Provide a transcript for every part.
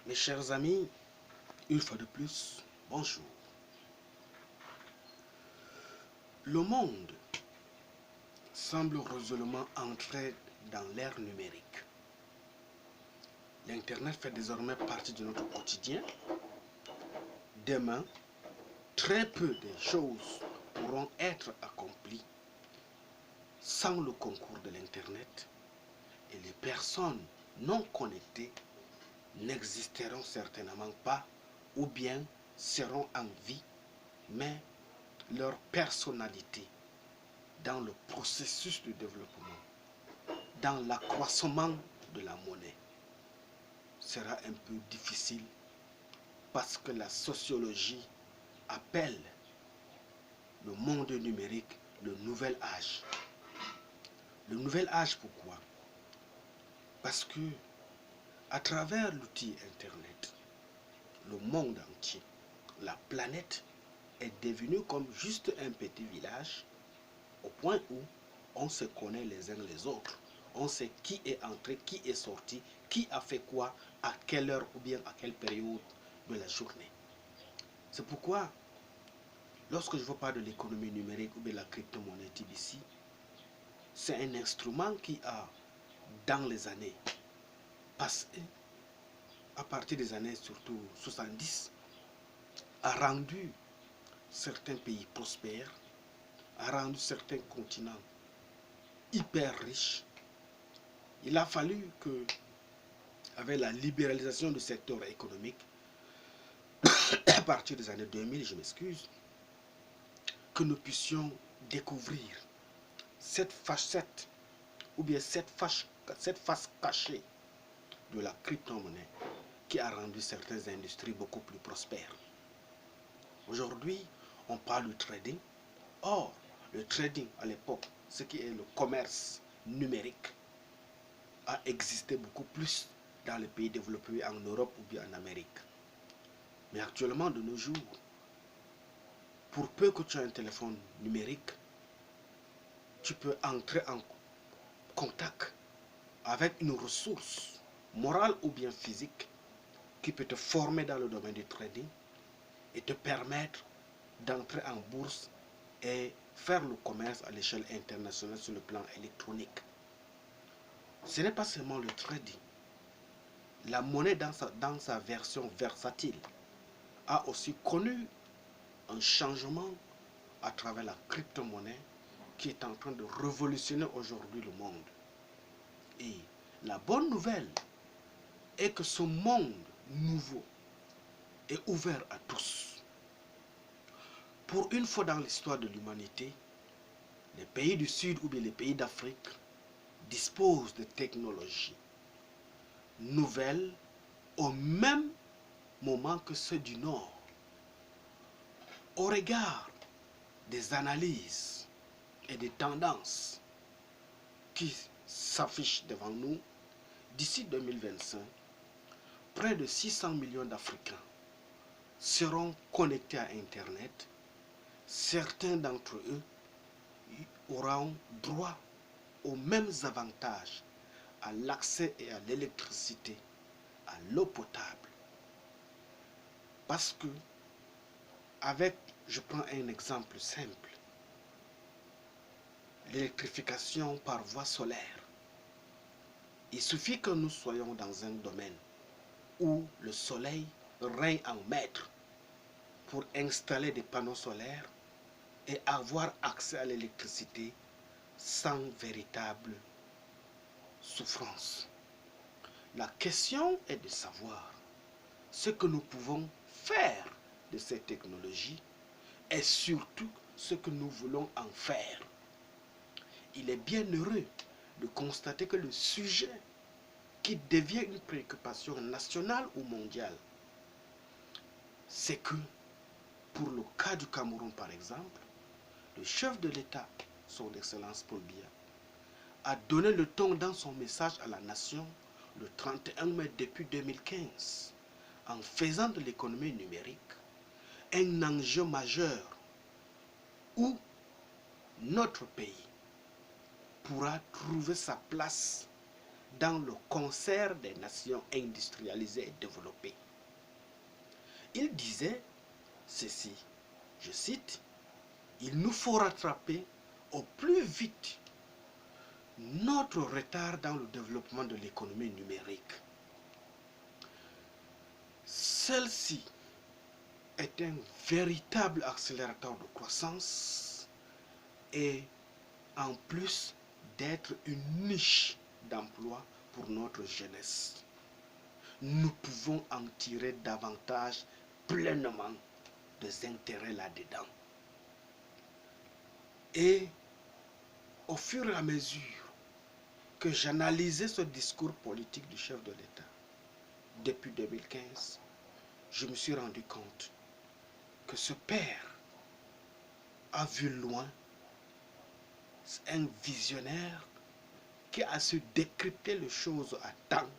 Mes chers amis, une fois de plus, bonjour. Le monde semble résolument entrer dans l'ère numérique. L'Internet fait désormais partie de notre quotidien. Demain, très peu de choses pourront être accomplies sans le concours de l'Internet et les personnes non connectées n'existeront certainement pas ou bien seront en vie, mais leur personnalité dans le processus de développement, dans l'accroissement de la monnaie, sera un peu difficile parce que la sociologie appelle le monde numérique le nouvel âge. Le nouvel âge, pourquoi? Parce que à travers l'outil Internet, le monde entier, la planète est devenue comme juste un petit village au point où on se connaît les uns les autres. On sait qui est entré, qui est sorti, qui a fait quoi, à quelle heure ou bien à quelle période de la journée. C'est pourquoi, lorsque je vous parle de l'économie numérique ou de la crypto-monnaie TBC, c'est un instrument qui a, dans les années passées, à partir des années surtout 70, a rendu certains pays prospères, a rendu certains continents hyper riches. Il a fallu que, avec la libéralisation du secteur économique, à partir des années 2000, je m'excuse, que nous puissions découvrir cette facette ou bien cette face cachée de la crypto-monnaie qui a rendu certaines industries beaucoup plus prospères. Aujourd'hui, on parle de trading. Or, le trading à l'époque, ce qui est le commerce numérique, a existé beaucoup plus dans les pays développés en Europe ou bien en Amérique. Mais actuellement, de nos jours, pour peu que tu aies un téléphone numérique, tu peux entrer en contact avec une ressource morale ou bien physique qui peut te former dans le domaine du trading et te permettre d'entrer en bourse et faire le commerce à l'échelle internationale sur le plan électronique. Ce n'est pas seulement le trading. La monnaie dans sa version versatile a aussi connu un changement à travers la crypto-monnaie qui est en train de révolutionner aujourd'hui le monde. Et la bonne nouvelle est que ce monde nouveau est ouvert à tous. Pour une fois dans l'histoire de l'humanité, les pays du Sud ou bien les pays d'Afrique disposent de technologies nouvelles au même moment que ceux du Nord. Au regard des analyses et des tendances qui s'affichent devant nous, d'ici 2025, près de 600 millions d'Africains seront connectés à Internet. Certains d'entre eux auront droit aux mêmes avantages à l'accès et à l'électricité, à l'eau potable. Parce que, je prends un exemple simple, l'électrification par voie solaire. Il suffit que nous soyons dans un domaine où le soleil règne en maître pour installer des panneaux solaires et avoir accès à l'électricité sans véritable souffrance. La question est de savoir ce que nous pouvons faire de ces technologies et surtout ce que nous voulons en faire. Il est bien heureux de constater que le sujet qui devient une préoccupation nationale ou mondiale, c'est que, pour le cas du Cameroun par exemple, le chef de l'État, son Excellence Paul Biya, a donné le ton dans son message à la nation le 31 mai depuis 2015, en faisant de l'économie numérique un enjeu majeur où notre pays pourra trouver sa place dans le concert des nations industrialisées et développées. Il disait ceci, je cite, « Il nous faut rattraper au plus vite notre retard dans le développement de l'économie numérique. Celle-ci est un véritable accélérateur de croissance et en plus d'être une niche d'emploi pour notre jeunesse. Nous pouvons en tirer davantage pleinement des intérêts là-dedans. » Et au fur et à mesure que j'analysais ce discours politique du chef de l'État depuis 2015, je me suis rendu compte que ce père a vu loin, c'est un visionnaire qui a su décrypter les choses à temps,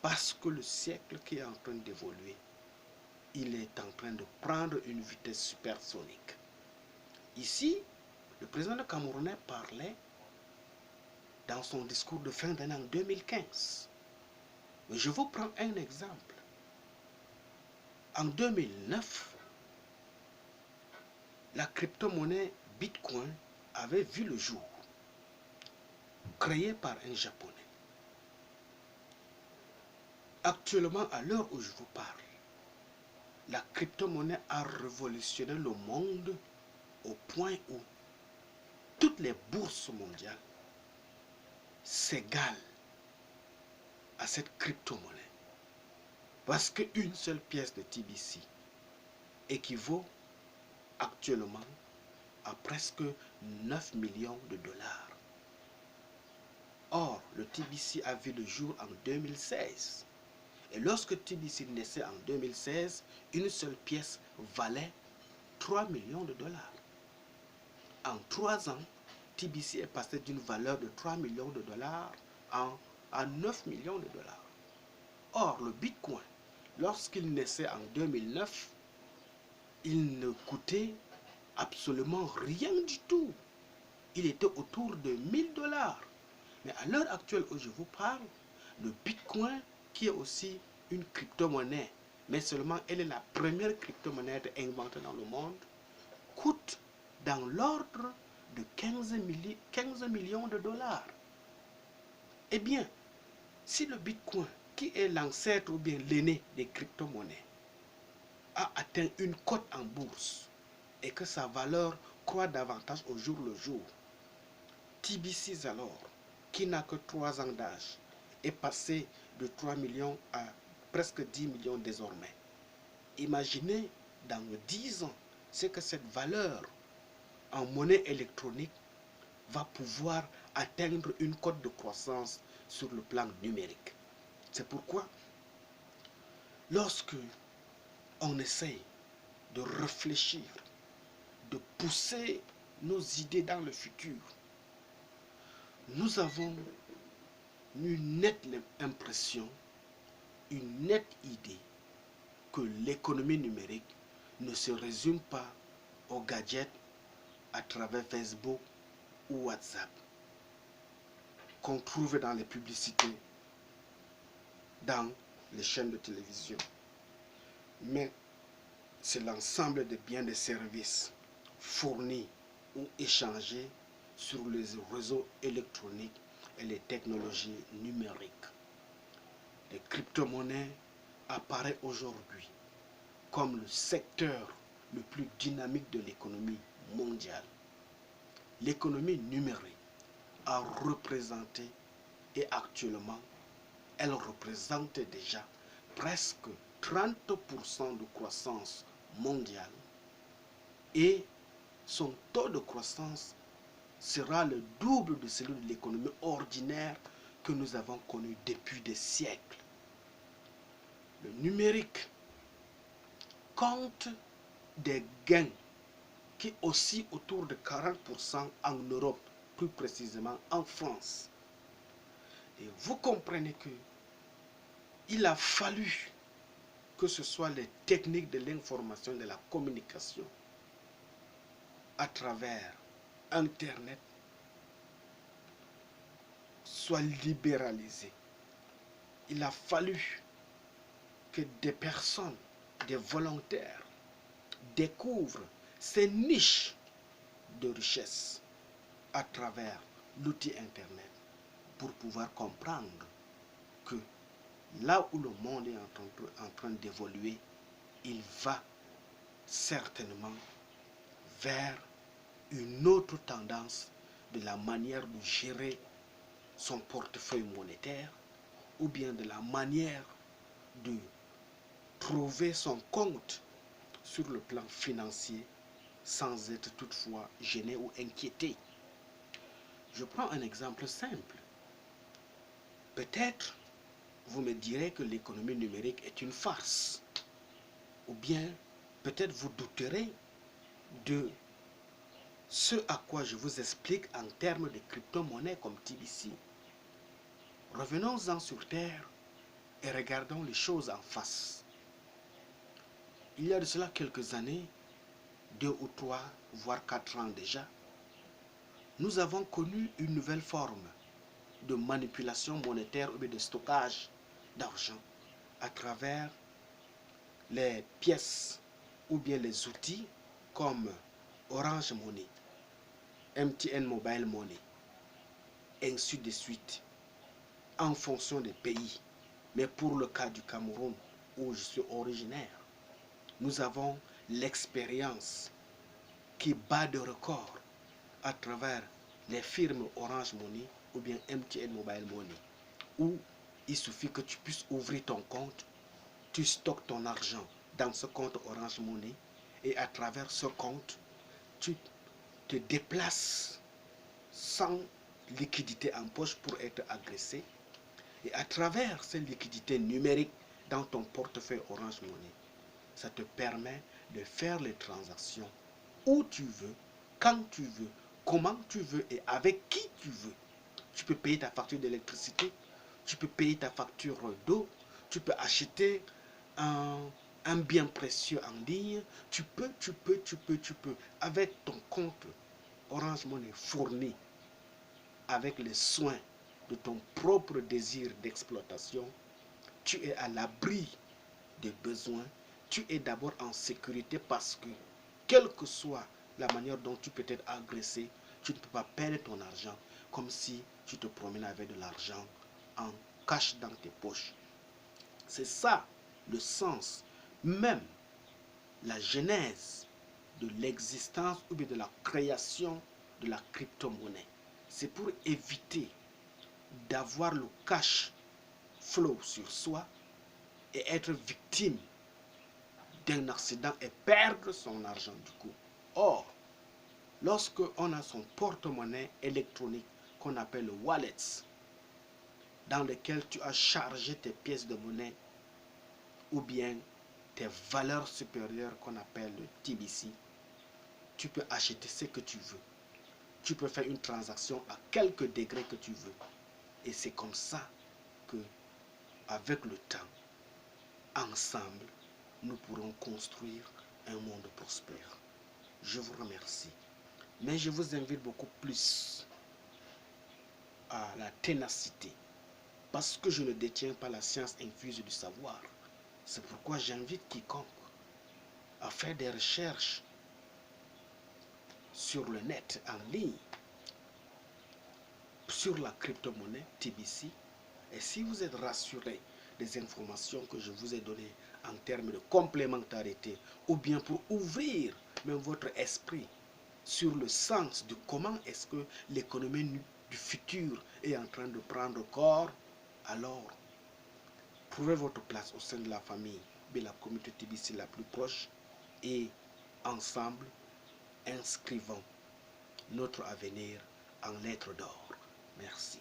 parce que le siècle qui est en train d'évoluer, il est en train de prendre une vitesse supersonique. Ici, le président camerounais parlait dans son discours de fin d'année en 2015. Mais je vous prends un exemple. En 2009, la crypto-monnaie Bitcoin avait vu le jour, créée par un Japonais. Actuellement, à l'heure où je vous parle, la crypto-monnaie a révolutionné le monde au point où toutes les bourses mondiales s'égalent à cette crypto-monnaie. Parce qu'une seule pièce de TBC équivaut actuellement à presque 9 millions de dollars. Or, le TBC a vu le jour en 2016. Et lorsque TBC naissait en 2016, une seule pièce valait 3 millions de dollars. En 3 ans, TBC est passé d'une valeur de 3 millions de dollars à 9 millions de dollars. Or, le Bitcoin, lorsqu'il naissait en 2009, il ne coûtait absolument rien du tout. Il était autour de 1000 dollars. Mais à l'heure actuelle où je vous parle, le Bitcoin, qui est aussi une crypto-monnaie, mais seulement elle est la première crypto-monnaie inventée dans le monde, coûte dans l'ordre de 15 millions de dollars. Eh bien, si le Bitcoin, qui est l'ancêtre ou bien l'aîné des crypto-monnaies, a atteint une cote en bourse et que sa valeur croît davantage au jour le jour, TBC alors, qui n'a que 3 ans d'âge, est passé de 3 millions à presque 10 millions désormais. Imaginez dans 10 ans ce que cette valeur en monnaie électronique va pouvoir atteindre une cote de croissance sur le plan numérique. C'est pourquoi, lorsque on essaye de réfléchir, de pousser nos idées dans le futur, nous avons une nette impression, une nette idée que l'économie numérique ne se résume pas aux gadgets à travers Facebook ou WhatsApp qu'on trouve dans les publicités, dans les chaînes de télévision. Mais c'est l'ensemble des biens et services fournis ou échangés sur les réseaux électroniques et les technologies numériques. Les crypto-monnaies apparaissent aujourd'hui comme le secteur le plus dynamique de l'économie mondiale. L'économie numérique a représenté et actuellement, elle représente déjà presque 30% de croissance mondiale et son taux de croissance sera le double de celui de l'économie ordinaire que nous avons connu depuis des siècles. Le numérique compte des gains qui oscillent autour de 40% en Europe, plus précisément en France. Et vous comprenez que il a fallu que ce soit les techniques de l'information, de la communication, à travers Internet, soit libéralisé. Il a fallu que des personnes, des volontaires, découvrent ces niches de richesse à travers l'outil Internet pour pouvoir comprendre que là où le monde est en train d'évoluer, il va certainement vers une autre tendance de la manière de gérer son portefeuille monétaire ou bien de la manière de trouver son compte sur le plan financier sans être toutefois gêné ou inquiété. Je prends un exemple simple. Peut-être vous me direz que l'économie numérique est une farce. Ou bien peut-être vous douterez de ce à quoi je vous explique en termes de crypto-monnaies comme TBC. Revenons-en sur Terre et regardons les choses en face. Il y a de cela quelques années, 2 ou 3, voire 4 ans déjà, nous avons connu une nouvelle forme de manipulation monétaire ou de stockage d'argent à travers les pièces ou bien les outils comme Orange Money, MTN Mobile Money, ainsi de suite, en fonction des pays. Mais pour le cas du Cameroun, où je suis originaire, nous avons l'expérience qui bat de record à travers les firmes Orange Money ou bien MTN Mobile Money, où il suffit que tu puisses ouvrir ton compte, tu stockes ton argent dans ce compte Orange Money et à travers ce compte, tu te déplaces sans liquidité en poche pour être agressé. Et à travers ces liquidités numériques dans ton portefeuille Orange Money, ça te permet de faire les transactions où tu veux, quand tu veux, comment tu veux et avec qui tu veux. Tu peux payer ta facture d'électricité, tu peux payer ta facture d'eau, tu peux acheter un bien précieux en ligne, tu peux, avec ton compte Orange Money fourni, avec les soins de ton propre désir d'exploitation, tu es à l'abri des besoins, tu es d'abord en sécurité parce que, quelle que soit la manière dont tu peux être agressé, tu ne peux pas perdre ton argent comme si tu te promènes avec de l'argent en cash dans tes poches. C'est ça le sens, même la genèse de l'existence ou bien de la création de la crypto-monnaie. C'est pour éviter d'avoir le cash flow sur soi et être victime d'un accident et perdre son argent du coup. Or, lorsque on a son porte-monnaie électronique qu'on appelle le wallet, dans lequel tu as chargé tes pièces de monnaie ou bien tes valeurs supérieures qu'on appelle le TBC, tu peux acheter ce que tu veux. Tu peux faire une transaction à quelque degré que tu veux. Et c'est comme ça que, avec le temps, ensemble, nous pourrons construire un monde prospère. Je vous remercie. Mais je vous invite beaucoup plus à la ténacité. Parce que je ne détiens pas la science infuse du savoir. C'est pourquoi j'invite quiconque à faire des recherches sur le net, en ligne, sur la crypto-monnaie TBC. Et si vous êtes rassuré des informations que je vous ai données en termes de complémentarité, ou bien pour ouvrir même votre esprit sur le sens de comment est-ce que l'économie du futur est en train de prendre corps, alors trouvez votre place au sein de la famille de la communauté TBC la plus proche et ensemble inscrivons notre avenir en lettres d'or. Merci.